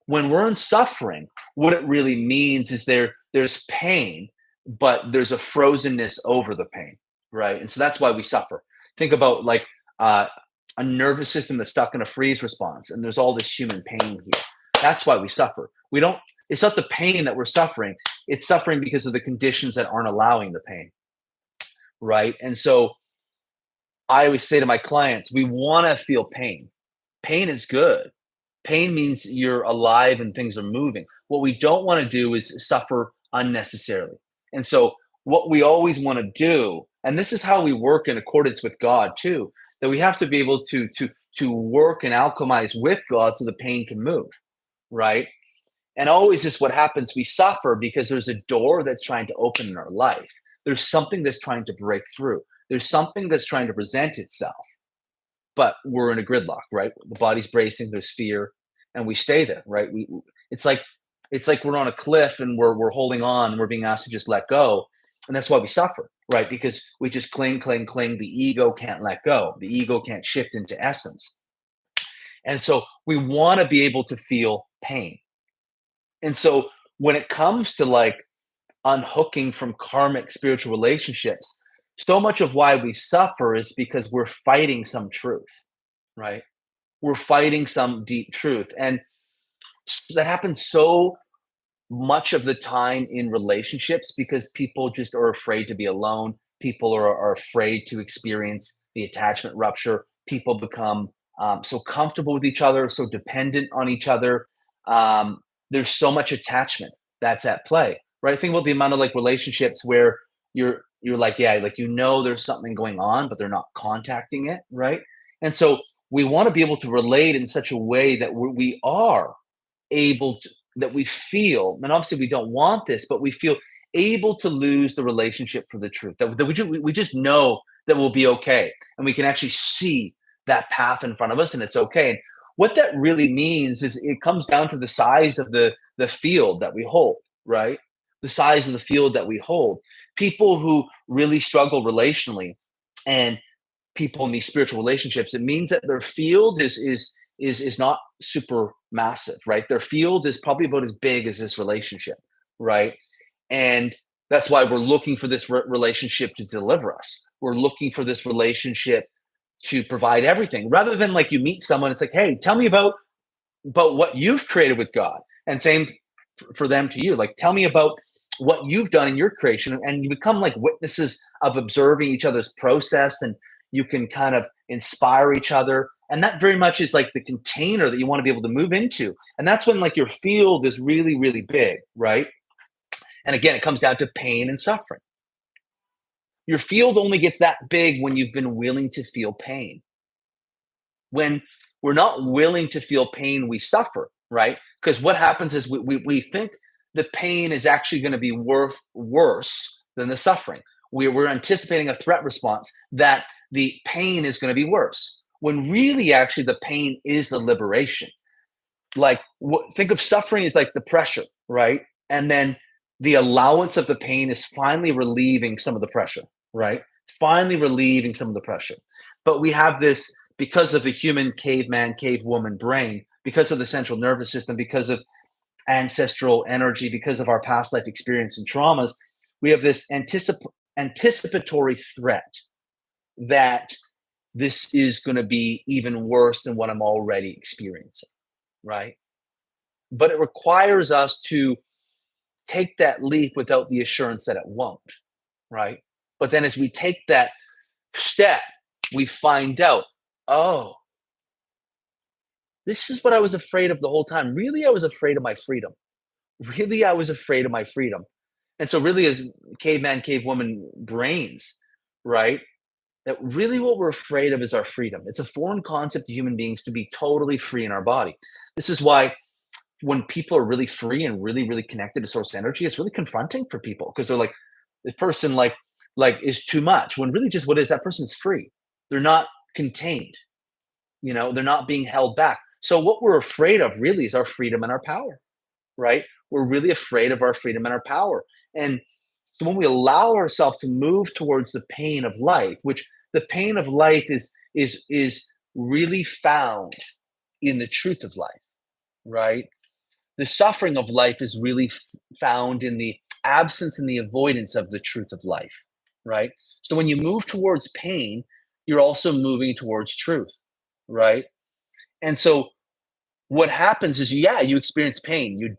When we're in suffering, what it really means is there's pain, but there's a frozenness over the pain, right? And so that's why we suffer. Think about like uh, a nervous system that's stuck in a freeze response, and there's all this human pain here. That's why we suffer. We don't. It's not the pain that we're suffering. It's suffering because of the conditions that aren't allowing the pain, right? And so I always say to my clients, we want to feel pain. Pain is good. Pain means you're alive and things are moving. What we don't want to do is suffer unnecessarily. And so, what we always want to do, and this is how we work in accordance with God too, that we have to be able to work and alchemize with God so the pain can move, right? And always just what happens, we suffer because there's a door that's trying to open in our life. There's something that's trying to break through. There's something that's trying to present itself, but we're in a gridlock, right? The body's bracing, there's fear, and we stay there, right? It's like it's like we're on a cliff and we're holding on, and we're being asked to just let go, and that's why we suffer, right? Because we just cling, cling, cling. The ego can't let go. The ego can't shift into essence, and so we want to be able to feel pain. And so when it comes to like unhooking from karmic spiritual relationships, so much of why we suffer is because we're fighting some truth, right? We're fighting some deep truth. And that happens so much of the time in relationships because people just are afraid to be alone. People are afraid to experience the attachment rupture. People become so comfortable with each other, so dependent on each other. Um, there's so much attachment that's at play, right? Think about the amount of like relationships where you're like, yeah, like there's something going on, but they're not contacting it, right? And so we want to be able to relate in such a way that we are able to, that we feel, and obviously we don't want this, but we feel able to lose the relationship for the truth. That we just know that we'll be okay, and we can actually see that path in front of us, and it's okay. And what that really means is it comes down to the size of the field that we hold, right? The size of the field that we hold. People who really struggle relationally, and people in these spiritual relationships, it means that their field is not super massive, right? Their field is probably about as big as this relationship, right? And that's why we're looking for this relationship to deliver us. We're looking for this relationship to provide everything, rather than like you meet someone, it's like, hey, tell me about what you've created with God, and same for them to you. Like, tell me about what you've done in your creation, and you become like witnesses of observing each other's process, and you can kind of inspire each other. And that very much is like the container that you want to be able to move into. And that's when like your field is really, really big, right? And again, it comes down to pain and suffering. Your field only gets that big when you've been willing to feel pain. When we're not willing to feel pain, we suffer, right? Because what happens is we think the pain is actually going to be worse than the suffering. We're anticipating a threat response that the pain is going to be worse, when really actually the pain is the liberation. Like, think of suffering as like the pressure, right? And then the allowance of the pain is finally relieving some of the pressure, right? Finally relieving some of the pressure. But we have this, because of the human caveman, cavewoman brain, because of the central nervous system, because of ancestral energy, because of our past life experience and traumas, we have this anticipatory threat that this is going to be even worse than what I'm already experiencing, right? But it requires us to take that leap without the assurance that it won't, right? But then as we take that step, we find out, oh, this is what I was afraid of the whole time. Really, I was afraid of my freedom. Really, I was afraid of my freedom. And so really, as caveman, cavewoman brains, right? That really what we're afraid of is our freedom. It's a foreign concept to human beings to be totally free in our body. This is why when people are really free and really, really connected to source energy, it's really confronting for people, because they're like, this person like is too much, when really just what is, that person's free. They're not contained, they're not being held back. So what we're afraid of really is our freedom and our power, right? We're really afraid of our freedom and our power. And so when we allow ourselves to move towards the pain of life, which the pain of life is really found in the truth of life, right? The suffering of life is really found in the absence and the avoidance of the truth of life, right? So when you move towards pain, you're also moving towards truth, right? And so what happens is, yeah, you experience pain. You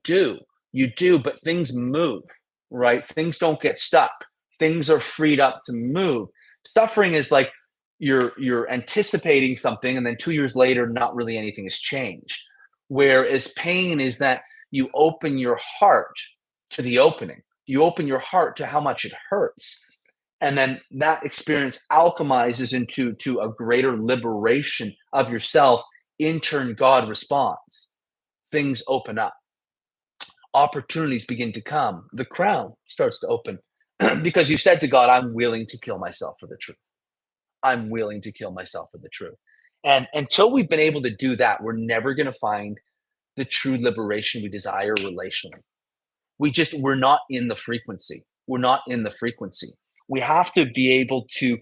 do, but things move, right? Things don't get stuck. Things are freed up to move. Suffering is like you're anticipating something, and then 2 years later, not really anything has changed. Whereas pain is that you open your heart to the opening. You open your heart to how much it hurts. And then that experience alchemizes into a greater liberation of yourself. In turn, God responds. Things open up. Opportunities begin to come. The crown starts to open because you said to God, I'm willing to kill myself for the truth. I'm willing to kill myself for the truth. And until we've been able to do that, we're never going to find the true liberation we desire relationally. We're not in the frequency. We're not in the frequency. We have to be able to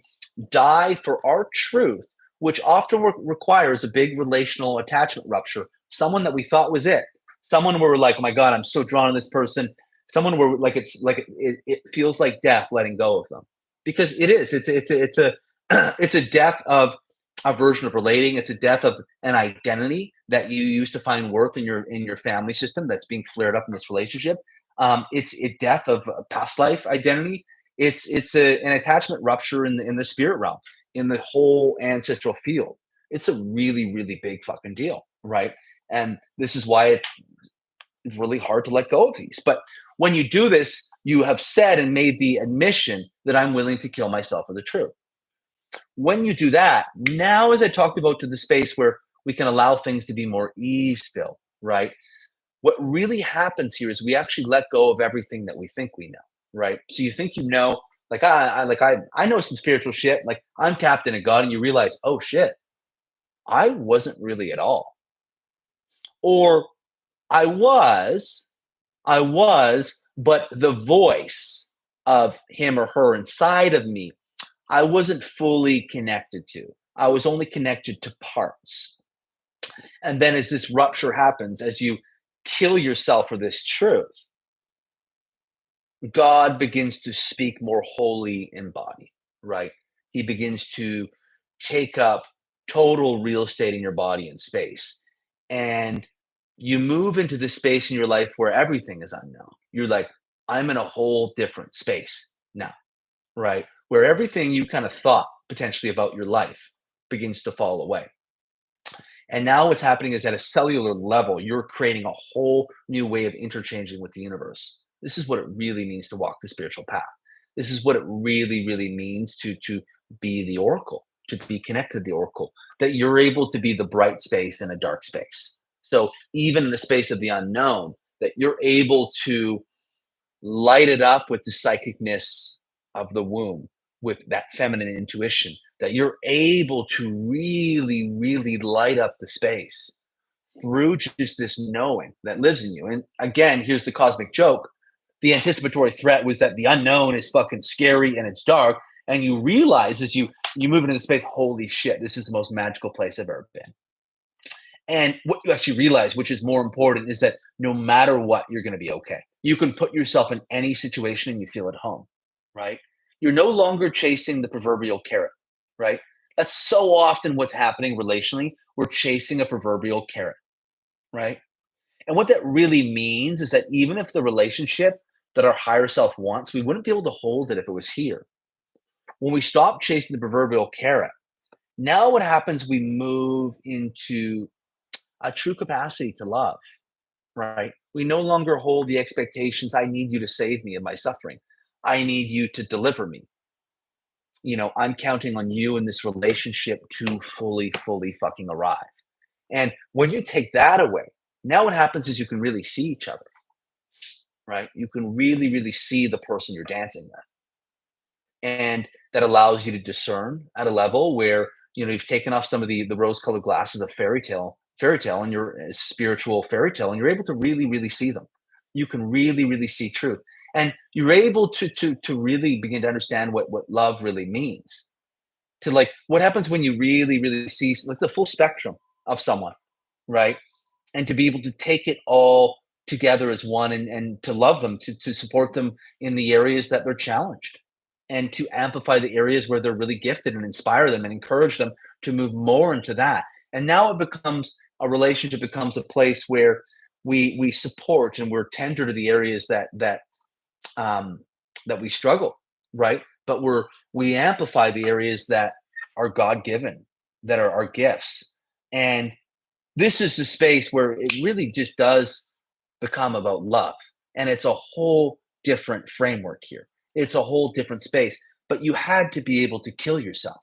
die for our truth, which often requires a big relational attachment rupture. Someone that we thought was it. Someone where we're like, oh my God, I'm so drawn to this person. Someone where like it feels like death letting go of them. Because it is. It's a it's a death of a version of relating. It's a death of an identity that you used to find worth in your family system that's being flared up in this relationship. It's a death of a past life identity. An attachment rupture in the spirit realm, in the whole ancestral field. It's a really, really big fucking deal, right? And this is why it's really hard to let go of these. But when you do this, you have said and made the admission that I'm willing to kill myself for the truth. When you do that, now, as I talked about, to the space where we can allow things to be more easeful, right? What really happens here is we actually let go of everything that we think we know, right? So you think you know, like I know some spiritual shit, like I'm tapped into God, and you realize, oh shit, I wasn't really at all, or I was, but the voice of him or her inside of me, I wasn't fully connected to. I was only connected to parts. And then as this rupture happens, as you kill yourself for this truth, God begins to speak more wholly in body, right? He begins to take up total real estate in your body and space. And you move into this space in your life where everything is unknown. You're like, I'm in a whole different space now, right? Where everything you kind of thought potentially about your life begins to fall away. And now what's happening is at a cellular level, you're creating a whole new way of interchanging with the universe. This is what it really means to walk the spiritual path. This is what it really, really means to be the oracle, to be connected to the oracle, that you're able to be the bright space in a dark space. So even in the space of the unknown, that you're able to light it up with the psychicness of the womb, with that feminine intuition, that you're able to really, really light up the space through just this knowing that lives in you. And again, here's the cosmic joke. The anticipatory threat was that the unknown is fucking scary and it's dark. And you realize as you move into the space, holy shit, this is the most magical place I've ever been. And what you actually realize, which is more important, is that no matter what, you're going to be okay. You can put yourself in any situation and you feel at home, right? You're no longer chasing the proverbial carrot, right? That's so often what's happening relationally. We're chasing a proverbial carrot, right? And what that really means is that even if the relationship that our higher self wants, we wouldn't be able to hold it if it was here. When we stop chasing the proverbial carrot, now what happens, we move into a true capacity to love, right? We no longer hold the expectations, I need you to save me in my suffering. I need you to deliver me. I'm counting on you in this relationship to fully, fully fucking arrive. And when you take that away, now what happens is you can really see each other, right? You can really, really see the person you're dancing with. And that allows you to discern at a level where, you've taken off some of the rose-colored glasses of fairy tale, and your spiritual fairy tale, and you're able to really, really see them. You can really, really see truth. And you're able to really begin to understand what love really means. To like, what happens when you really, really see like the full spectrum of someone. right? And to be able to take it all together as one, and to love them, to support them in the areas that they're challenged, and to amplify the areas where they're really gifted, and inspire them and encourage them to move more into that. And now it becomes a relationship, becomes a place where we support and we're tender to the areas um, that we struggle, right? But we amplify the areas that are God given, that are our gifts. And this is the space where it really just does become about love. And it's a whole different framework here. It's a whole different space. But you had to be able to kill yourself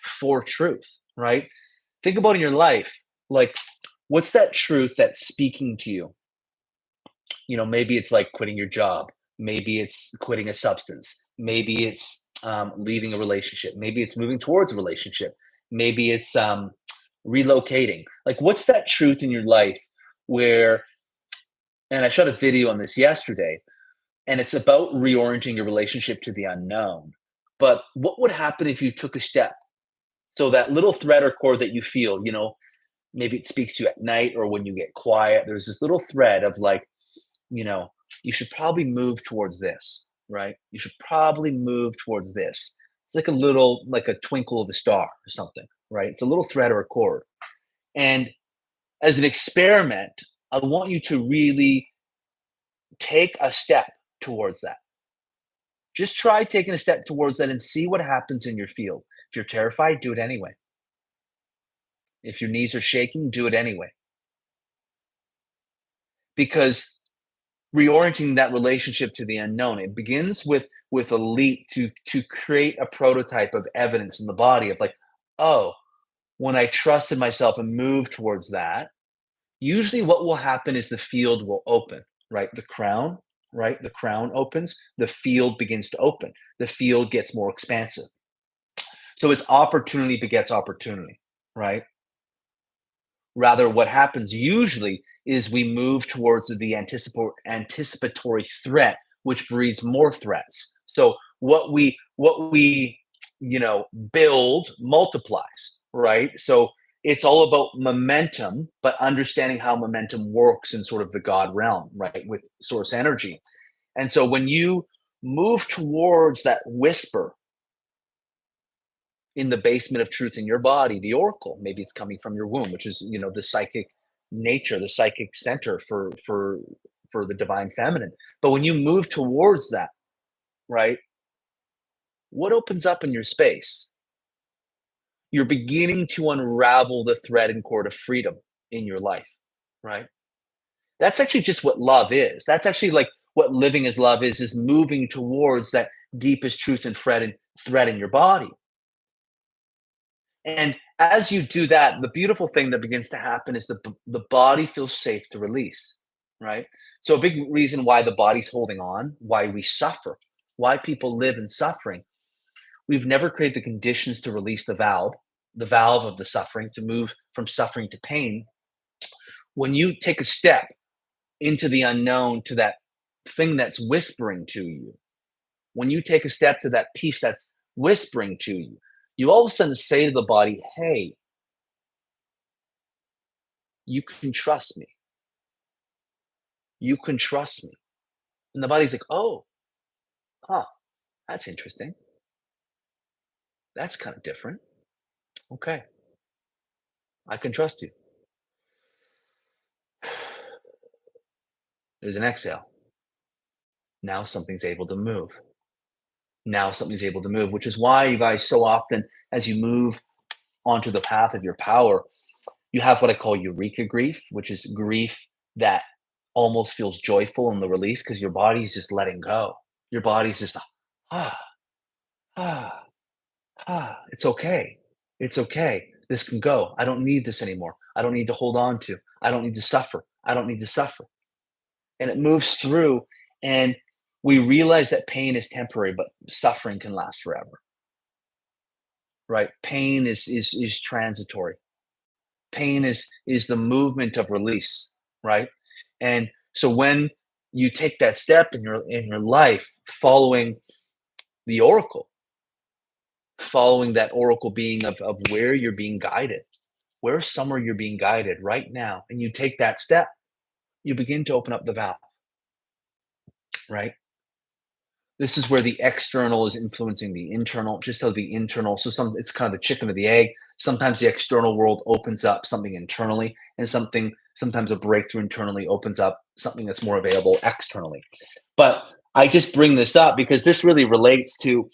for truth, right? Think about in your life, like, what's that truth that's speaking to you? Maybe it's like quitting your job. Maybe it's quitting a substance. Maybe it's leaving a relationship. Maybe it's moving towards a relationship. Maybe it's relocating. Like, what's that truth in your life where, and I shot a video on this yesterday, and it's about reorienting your relationship to the unknown. But what would happen if you took a step? So that little thread or cord that you feel, maybe it speaks to you at night or when you get quiet, there's this little thread of like, you know, you should probably move towards this, right? You should probably move towards this. It's like like a twinkle of a star or something, right? It's a little thread or a cord. And as an experiment, I want you to really take a step towards that. Just try taking a step towards that and see what happens in your field. If you're terrified, do it anyway. If your knees are shaking, do it anyway. Because reorienting that relationship to the unknown, it begins with a leap to create a prototype of evidence in the body of like, oh, when I trusted myself and moved towards that, usually what will happen is the field will open, right? The crown, right? The crown opens, the field begins to open, the field gets more expansive. So it's opportunity begets opportunity, right? Rather, what happens usually is we move towards the anticipatory threat, which breeds more threats. So what we build multiplies, right? So it's all about momentum, but understanding how momentum works in sort of the God realm, right? With source energy. And so when you move towards that whisper in the basement of truth in your body, the oracle, maybe it's coming from your womb, which is, the psychic nature, the psychic center for the divine feminine. But when you move towards that, right, what opens up in your space? You're beginning to unravel the thread and cord of freedom in your life, right? That's actually just what love is. That's actually like what living as love is moving towards that deepest truth and thread in your body. And as you do that, the beautiful thing that begins to happen is the body feels safe to release, right? So a big reason why the body's holding on, why we suffer, why people live in suffering, we've never created the conditions to release the valve of the suffering, to move from suffering to pain. When you take a step into the unknown, to that thing that's whispering to you, when you take a step to that peace that's whispering to you, you all of a sudden say to the body, hey, you can trust me. You can trust me. And the body's like, oh, huh, that's interesting. That's kind of different. Okay, I can trust you. There's an exhale. Now something's able to move. Now something's able to move, which is why you guys so often, as you move onto the path of your power, you have what I call eureka grief, which is grief that almost feels joyful in the release because your body's just letting go. Your body's just, ah, ah, it's okay. It's okay. This can go. I don't need this anymore. I don't need to hold on to. I don't need to suffer. I don't need to suffer. And it moves through, and we realize that pain is temporary, but suffering can last forever. Right? Pain is transitory. Pain is the movement of release, right? And so when you take that step in your life, following the oracle, following that oracle being of where you're being guided, Where's somewhere you're being guided right now? And you take that step, you begin to open up the valve, right? This is where the external is influencing the internal, just how the internal, it's kind of the chicken or the egg. Sometimes the external world opens up something internally, and sometimes a breakthrough internally opens up something that's more available externally. But I just bring this up because this really relates to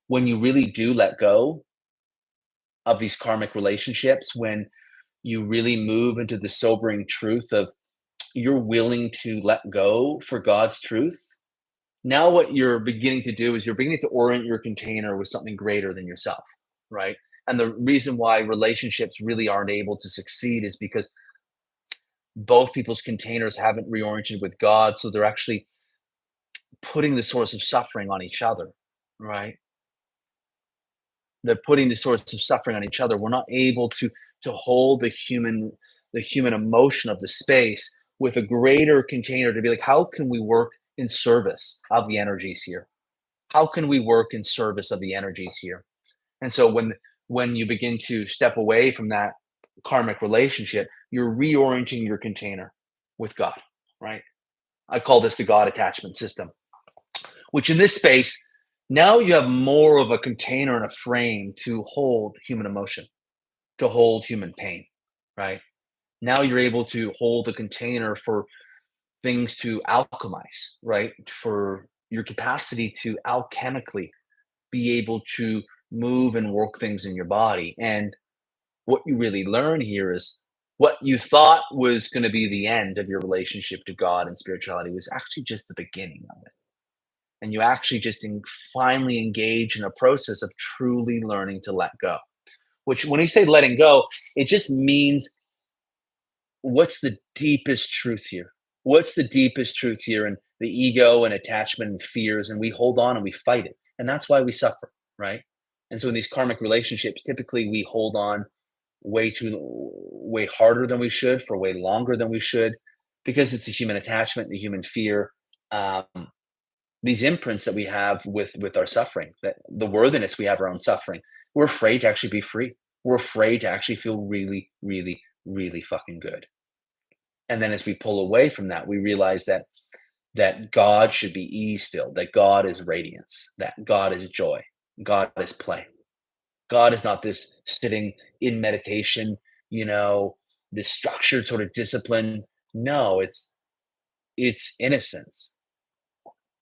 when you really do let go of these karmic relationships, when you really move into the sobering truth of you're willing to let go for God's truth. Now what you're beginning to do is you're beginning to orient your container with something greater than yourself, right? And the reason why relationships really aren't able to succeed is because both people's containers haven't reoriented with God, so they're actually putting the source of suffering on each other, right? They're putting the source of suffering on each other. We're not able to hold the human emotion of the space with a greater container to be like, how can we work in service of the energies here? How can we work in service of the energies here? And so when you begin to step away from that karmic relationship, you're reorienting your container with God, right? I call this the God attachment system, which in this space, now you have more of a container and a frame to hold human emotion, to hold human pain, right? Now you're able to hold a container for things to alchemize, right? For your capacity to alchemically be able to move and work things in your body. And what you really learn here is what you thought was going to be the end of your relationship to God and spirituality was actually just the beginning of it. And you actually just finally engage in a process of truly learning to let go. Which, when you say letting go, it just means what's the deepest truth here? What's the deepest truth here? And the ego and attachment and fears, and we hold on and we fight it. And that's why we suffer, right? And so in these karmic relationships, typically we hold on way harder than we should for way longer than we should, because it's the human attachment, the human fear, um, these imprints that we have with our suffering, that the worthiness we have our own suffering. We're afraid to actually be free. We're afraid to actually feel really, really, really fucking good. And then as we pull away from that, we realize that God should be ease filled, that God is radiance, that God is joy, God is play. God is not this sitting in meditation, this structured sort of discipline. No, it's innocence,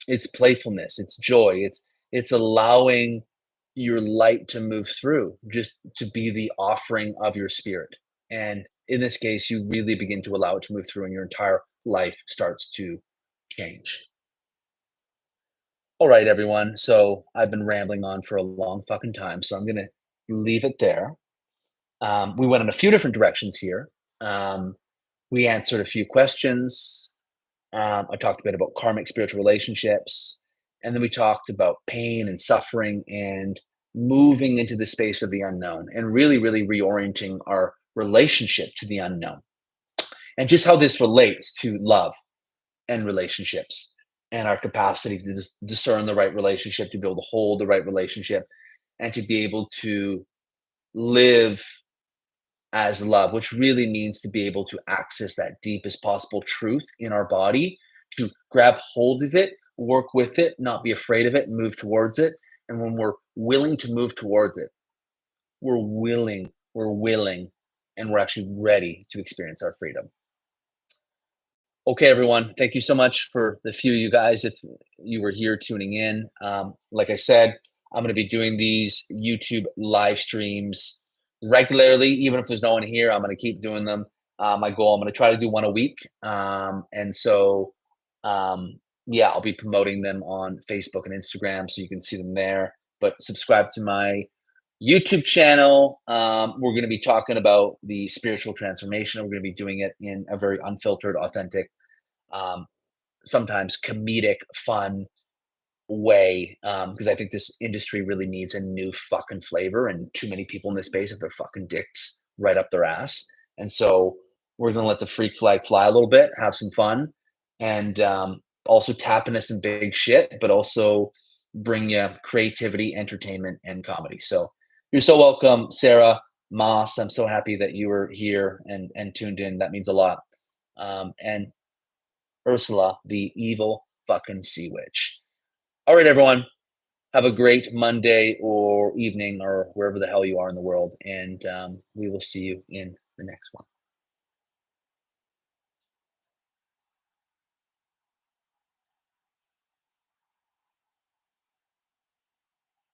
it's playfulness, it's joy, it's allowing your light to move through, just to be the offering of your spirit. And in this case, you really begin to allow it to move through, and your entire life starts to change. All right, everyone. So I've been rambling on for a long fucking time, so I'm gonna leave it there. We went in a few different directions here. We answered a few questions. I talked a bit about karmic spiritual relationships, and then we talked about pain and suffering and moving into the space of the unknown and really, really reorienting our relationship to the unknown, and just how this relates to love and relationships and our capacity to discern the right relationship, to be able to hold the right relationship, and to be able to live as love, which really means to be able to access that deepest possible truth in our body, to grab hold of it, work with it, not be afraid of it, and move towards it. And when we're willing to move towards it, we're willing, and we're actually ready to experience our freedom. Okay, everyone, thank you so much for the few of you guys, if you were here tuning in. Like I said, I'm going to be doing these YouTube live streams regularly. Even if there's no one here, I'm going to keep doing them. My goal, I'm going to try to do one a week. And so, yeah, I'll be promoting them on Facebook and Instagram, so you can see them there. But subscribe to my YouTube channel. We're going to be talking about the spiritual transformation. We're going to be doing it in a very unfiltered, authentic, sometimes comedic, fun way, because I think this industry really needs a new fucking flavor, and too many people in this space have their fucking dicks right up their ass. And so we're going to let the freak flag fly a little bit, have some fun, and also tap into some big shit, but also bring you creativity, entertainment, and comedy. So you're so welcome, Sarah. Moss, I'm so happy that you were here and tuned in. That means a lot. And Ursula, the evil fucking sea witch. All right, everyone. Have a great Monday or evening or wherever the hell you are in the world. And we will see you in the next one.